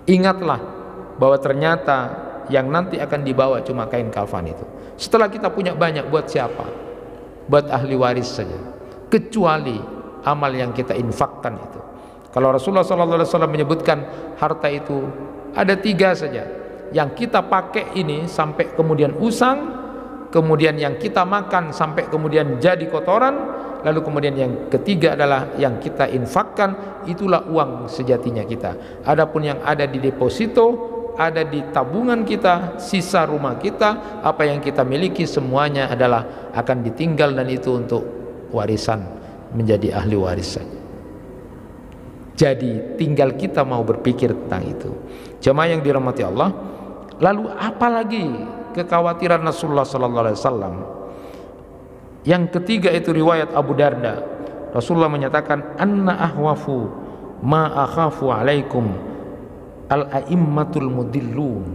Ingatlah bahwa ternyata yang nanti akan dibawa cuma kain kafan itu. Setelah kita punya banyak, buat siapa? Buat ahli waris saja, kecuali amal yang kita infakkan itu. Kalau Rasulullah SAW menyebutkan harta itu ada 3 saja, yang kita pakai ini sampai kemudian usang, kemudian yang kita makan sampai kemudian jadi kotoran, lalu kemudian yang ketiga adalah yang kita infakkan, itulah uang sejatinya kita. Adapun yang ada di deposito, ada di tabungan kita, sisa rumah kita, apa yang kita miliki semuanya adalah akan ditinggal, dan itu untuk warisan, menjadi ahli waris saja. Jadi tinggal kita mau berpikir tentang itu. Jemaah yang dirahmati Allah, lalu apalagi kekhawatiran Rasulullah SAW? Yang ketiga itu riwayat Abu Darda. Rasulullah menyatakan, anna ahwafu ma akhafu alaikum al-a'immatul mudillun.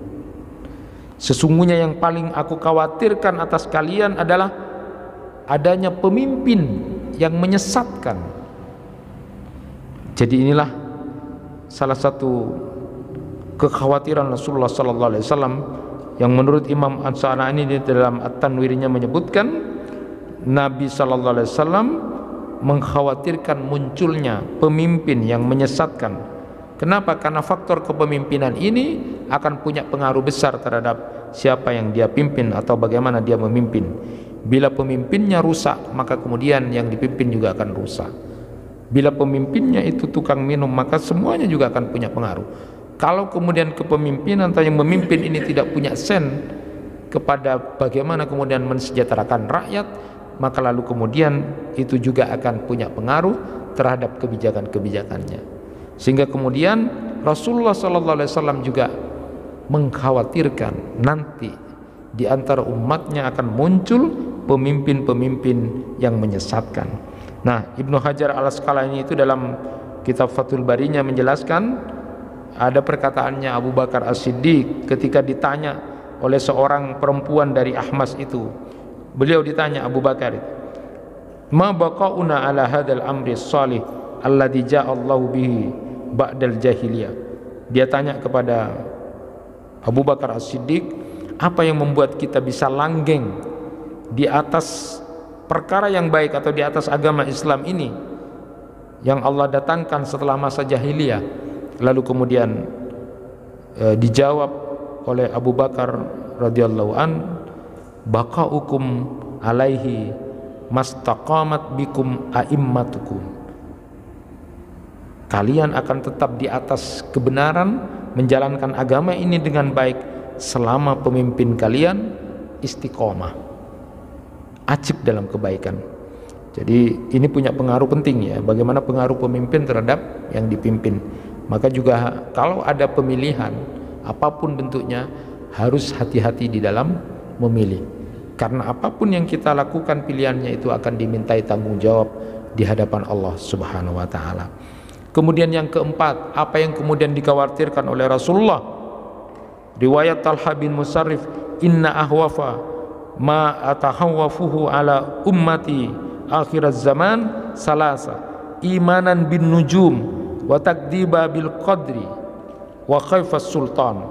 Sesungguhnya yang paling aku khawatirkan atas kalian adalah adanya pemimpin yang menyesatkan. Jadi inilah salah satu kekhawatiran Rasulullah SAW yang menurut Imam As-San'ani di dalam At-Tanwirnya menyebutkan, Nabi SAW mengkhawatirkan munculnya pemimpin yang menyesatkan. Kenapa? Karena faktor kepemimpinan ini akan punya pengaruh besar terhadap siapa yang dia pimpin atau bagaimana dia memimpin. Bila pemimpinnya rusak, maka kemudian yang dipimpin juga akan rusak. Bila pemimpinnya itu tukang minum, maka semuanya juga akan punya pengaruh. Kalau kemudian kepemimpinan atau yang memimpin ini tidak punya sen kepada bagaimana kemudian mensejahterakan rakyat, maka lalu kemudian itu juga akan punya pengaruh terhadap kebijakan-kebijakannya. Sehingga kemudian Rasulullah SAW juga mengkhawatirkan nanti di antara umatnya akan muncul pemimpin-pemimpin yang menyesatkan. Nah, Ibnu Hajar Al-Asqalani itu dalam kitab Fathul Barinya menjelaskan, ada perkataannya Abu Bakar As-Siddiq ketika ditanya oleh seorang perempuan dari Ahmas itu. Beliau ditanya, Abu Bakar, ma baqauna ala hadzal amri shalih alladzi ja'allahu bihi ba'dal jahiliyah. Dia tanya kepada Abu Bakar As-Siddiq, apa yang membuat kita bisa langgeng di atas perkara yang baik atau di atas agama Islam ini yang Allah datangkan setelah masa jahiliyah? Lalu kemudian dijawab oleh Abu Bakar radhiyallahu an, baqaukum alaihi mastaqamat bikum a'immatukum. Kalian akan tetap di atas kebenaran, menjalankan agama ini dengan baik selama pemimpin kalian istiqomah, acip dalam kebaikan. Jadi ini punya pengaruh penting ya, bagaimana pengaruh pemimpin terhadap yang dipimpin. Maka juga kalau ada pemilihan apapun bentuknya, harus hati-hati di dalam memilih, karena apapun yang kita lakukan pilihannya itu akan dimintai tanggung jawab di hadapan Allah Subhanahu wa taala. Kemudian yang keempat, apa yang kemudian dikhawatirkan oleh Rasulullah? Riwayat Talha bin Musarrif, inna ahwafa ma atahawwafuhu ala ummati akhiraz zaman salasa, imanan bin nujum wa takdiba bil qadri wa khaifas sultan.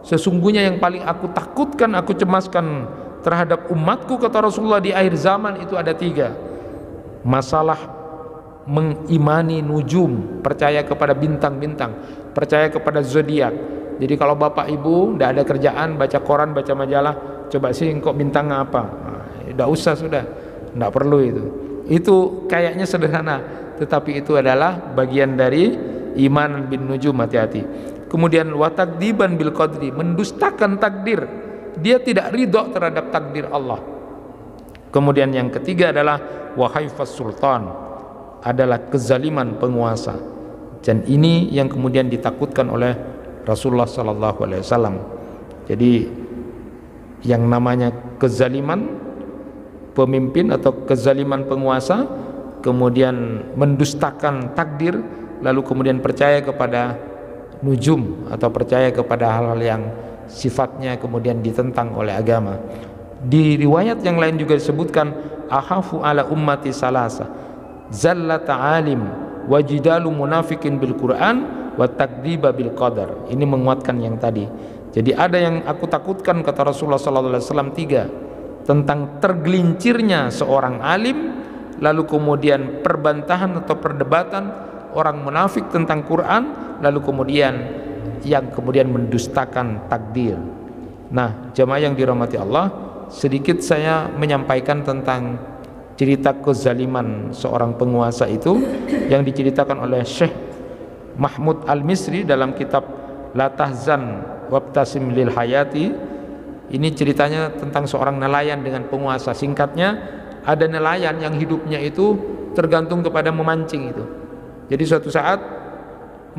Sesungguhnya yang paling aku takutkan, aku cemaskan terhadap umatku, kata Rasulullah, di akhir zaman itu ada 3. Masalah mengimani nujum, percaya kepada bintang-bintang, percaya kepada zodiak. Jadi kalau bapak ibu tidak ada kerjaan, baca koran, baca majalah, coba sih kok bintangnya apa, tidak usah, sudah tidak perlu itu. Itu kayaknya sederhana, tetapi itu adalah bagian dari iman bin nujum, hati-hati. Kemudian watakdiban bil qadri, mendustakan takdir, dia tidak ridho terhadap takdir Allah. Kemudian yang ketiga adalah wahaifas sultan, adalah kezaliman penguasa, dan ini yang kemudian ditakutkan oleh Rasulullah SAW. Jadi yang namanya kezaliman pemimpin atau kezaliman penguasa, kemudian mendustakan takdir, lalu kemudian percaya kepada nujum atau percaya kepada hal-hal yang sifatnya kemudian ditentang oleh agama. Di riwayat yang lain juga disebutkan, akhafu ala ummati salasa, zallata alim wajidalu munafikin bil Quran wa takdziba bil qadar. Ini menguatkan yang tadi. Jadi ada yang aku takutkan, kata Rasulullah SAW, 3, tentang tergelincirnya seorang alim, lalu kemudian perbantahan atau perdebatan orang munafik tentang Quran, lalu kemudian yang kemudian mendustakan takdir. Nah, jamaah yang dirahmati Allah, sedikit saya menyampaikan tentang cerita kezaliman seorang penguasa itu yang diceritakan oleh Syekh Mahmud Al-Misri dalam kitab La Tahzan Wabtasim Lil Hayati. Ini ceritanya tentang seorang nelayan dengan penguasa. Singkatnya, ada nelayan yang hidupnya itu tergantung kepada memancing itu. Jadi suatu saat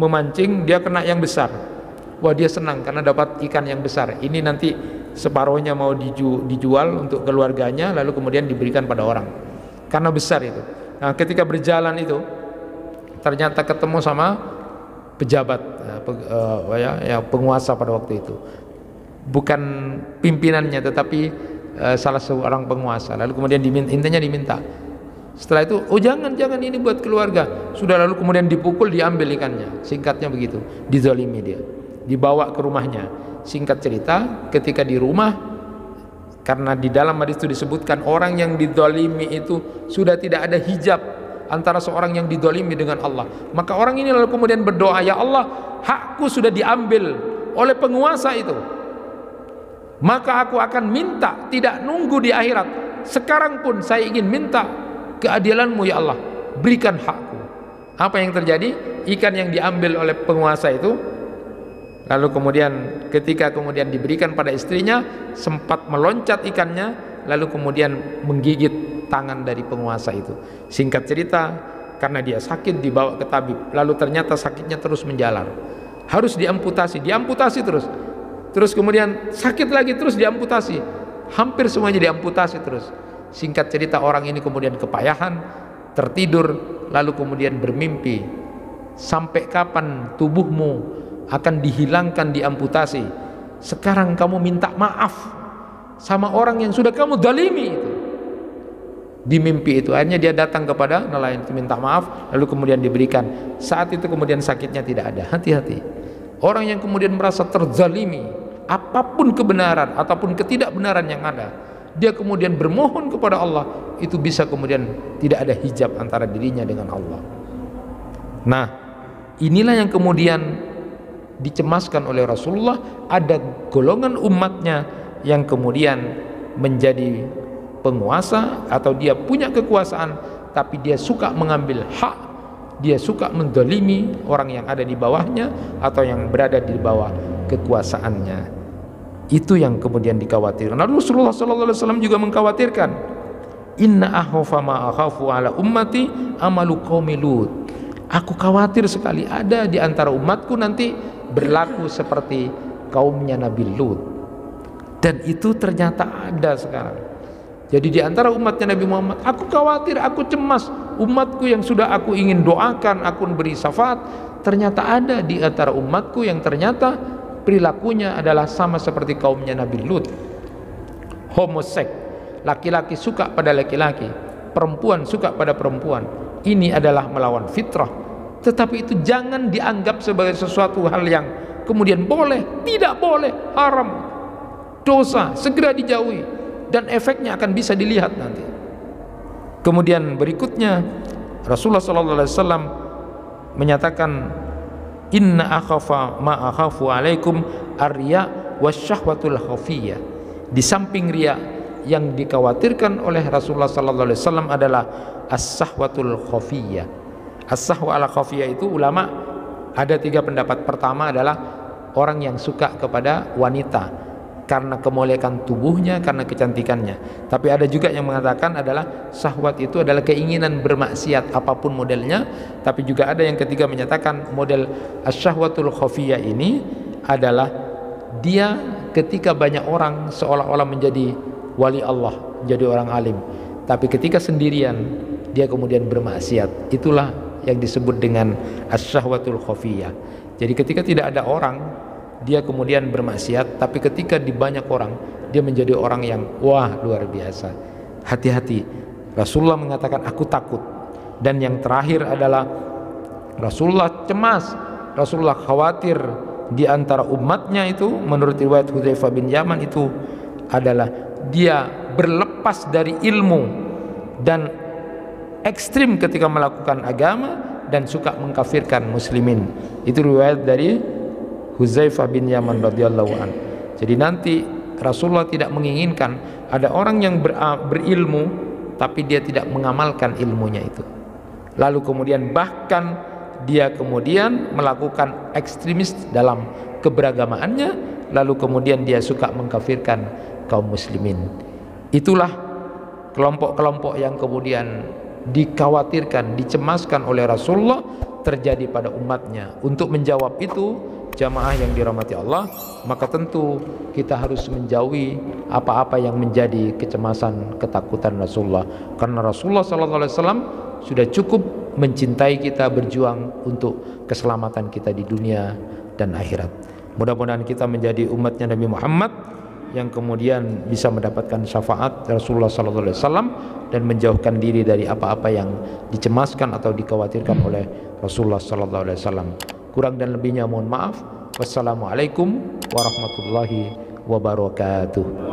memancing, dia kena yang besar. Wah, dia senang karena dapat ikan yang besar. Ini nanti separuhnya mau dijual untuk keluarganya, lalu kemudian diberikan pada orang karena besar itu. Nah, ketika berjalan itu ternyata ketemu sama pejabat penguasa pada waktu itu, bukan pimpinannya tetapi salah seorang penguasa. Lalu kemudian diminta. Setelah itu, oh jangan ini buat keluarga. Sudah, lalu kemudian dipukul, diambil ikannya. Singkatnya begitu, dizalimi dia, dibawa ke rumahnya. Singkat cerita, ketika di rumah, karena di dalam hadis itu disebutkan orang yang dizalimi itu sudah tidak ada hijab antara seorang yang dizalimi dengan Allah, maka orang ini lalu kemudian berdoa, ya Allah, hakku sudah diambil oleh penguasa itu, maka aku akan minta, tidak nunggu di akhirat, sekarang pun saya ingin minta keadilanmu ya Allah, berikan hakku. Apa yang terjadi? Ikan yang diambil oleh penguasa itu, lalu kemudian ketika kemudian diberikan pada istrinya, sempat meloncat ikannya, lalu kemudian menggigit tangan dari penguasa itu. Singkat cerita, karena dia sakit dibawa ke tabib, lalu ternyata sakitnya terus menjalar, harus diamputasi terus kemudian sakit lagi, terus diamputasi, hampir semuanya diamputasi terus. Singkat cerita, orang ini kemudian kepayahan, tertidur, lalu kemudian bermimpi, sampai kapan tubuhmu akan dihilangkan, diamputasi? Sekarang kamu minta maaf sama orang yang sudah kamu zalimi itu. Di mimpi itu akhirnya dia datang kepada nelayan itu, minta maaf, lalu kemudian diberikan. Saat itu kemudian sakitnya tidak ada. Hati-hati orang yang kemudian merasa terzalimi, apapun kebenaran ataupun ketidakbenaran yang ada, dia kemudian bermohon kepada Allah, itu bisa kemudian tidak ada hijab antara dirinya dengan Allah. Nah, inilah yang kemudian dicemaskan oleh Rasulullah. Ada golongan umatnya yang kemudian menjadi penguasa atau dia punya kekuasaan, tapi dia suka mengambil hak, dia suka menzalimi orang yang ada di bawahnya atau yang berada di bawah kekuasaannya. Itu yang kemudian dikhawatirkan. Lalu Rasulullah SAW juga mengkhawatirkan, inna akhafa ma akhafu ala ummati amalu qaumi Lut. Aku khawatir sekali ada di antara umatku nanti berlaku seperti kaumnya Nabi Lut. Dan itu ternyata ada sekarang. Jadi di antara umatnya Nabi Muhammad, aku khawatir, aku cemas, umatku yang sudah aku ingin doakan, aku beri syafaat, ternyata ada di antara umatku yang ternyata perilakunya adalah sama seperti kaumnya Nabi Lut. Homoseks, laki-laki suka pada laki-laki, perempuan suka pada perempuan. Ini adalah melawan fitrah. Tetapi itu jangan dianggap sebagai sesuatu hal yang kemudian boleh, tidak boleh, haram, dosa, segera dijauhi. Dan efeknya akan bisa dilihat nanti. Kemudian berikutnya Rasulullah SAW menyatakan, inna akhafa ma akhafu alaikum ar-riya wasyahwatul khafiyah. Di samping riya, yang dikhawatirkan oleh Rasulullah SAW adalah as-sahwatul khafiyah. As-sahwa al khafiyah itu ulama ada 3 pendapat. Pertama adalah orang yang suka kepada wanita karena kemuliaan tubuhnya, karena kecantikannya. Tapi ada juga yang mengatakan adalah syahwat itu adalah keinginan bermaksiat apapun modelnya. Tapi juga ada yang ketiga menyatakan model asyahwatul khafiyah ini adalah dia ketika banyak orang seolah-olah menjadi wali Allah, menjadi orang alim, tapi ketika sendirian dia kemudian bermaksiat. Itulah yang disebut dengan asyahwatul khafiyah. Jadi ketika tidak ada orang, dia kemudian bermaksiat, tapi ketika di banyak orang, dia menjadi orang yang wah luar biasa. Hati-hati. Rasulullah mengatakan aku takut. Dan yang terakhir adalah Rasulullah cemas, Rasulullah khawatir di antara umatnya itu, menurut riwayat Hudzaifah bin Yaman itu adalah dia berlepas dari ilmu dan ekstrim ketika melakukan agama dan suka mengkafirkan muslimin. Itu riwayat dari Hudzaifah bin Yaman radhiyallahu an. Jadi nanti Rasulullah tidak menginginkan ada orang yang berilmu tapi dia tidak mengamalkan ilmunya itu. Lalu kemudian bahkan dia kemudian melakukan ekstremis dalam keberagamaannya, lalu kemudian dia suka mengkafirkan kaum muslimin. Itulah kelompok-kelompok yang kemudian dikhawatirkan, dicemaskan oleh Rasulullah terjadi pada umatnya. Untuk menjawab itu, jamaah yang dirahmati Allah, maka tentu kita harus menjauhi apa-apa yang menjadi kecemasan, ketakutan Rasulullah. Karena Rasulullah SAW sudah cukup mencintai kita, berjuang untuk keselamatan kita di dunia dan akhirat. Mudah-mudahan kita menjadi umatnya Nabi Muhammad yang kemudian bisa mendapatkan syafaat Rasulullah SAW dan menjauhkan diri dari apa-apa yang dicemaskan atau dikhawatirkan oleh Rasulullah SAW. Kurang dan lebihnya mohon maaf. Wassalamualaikum warahmatullahi wabarakatuh.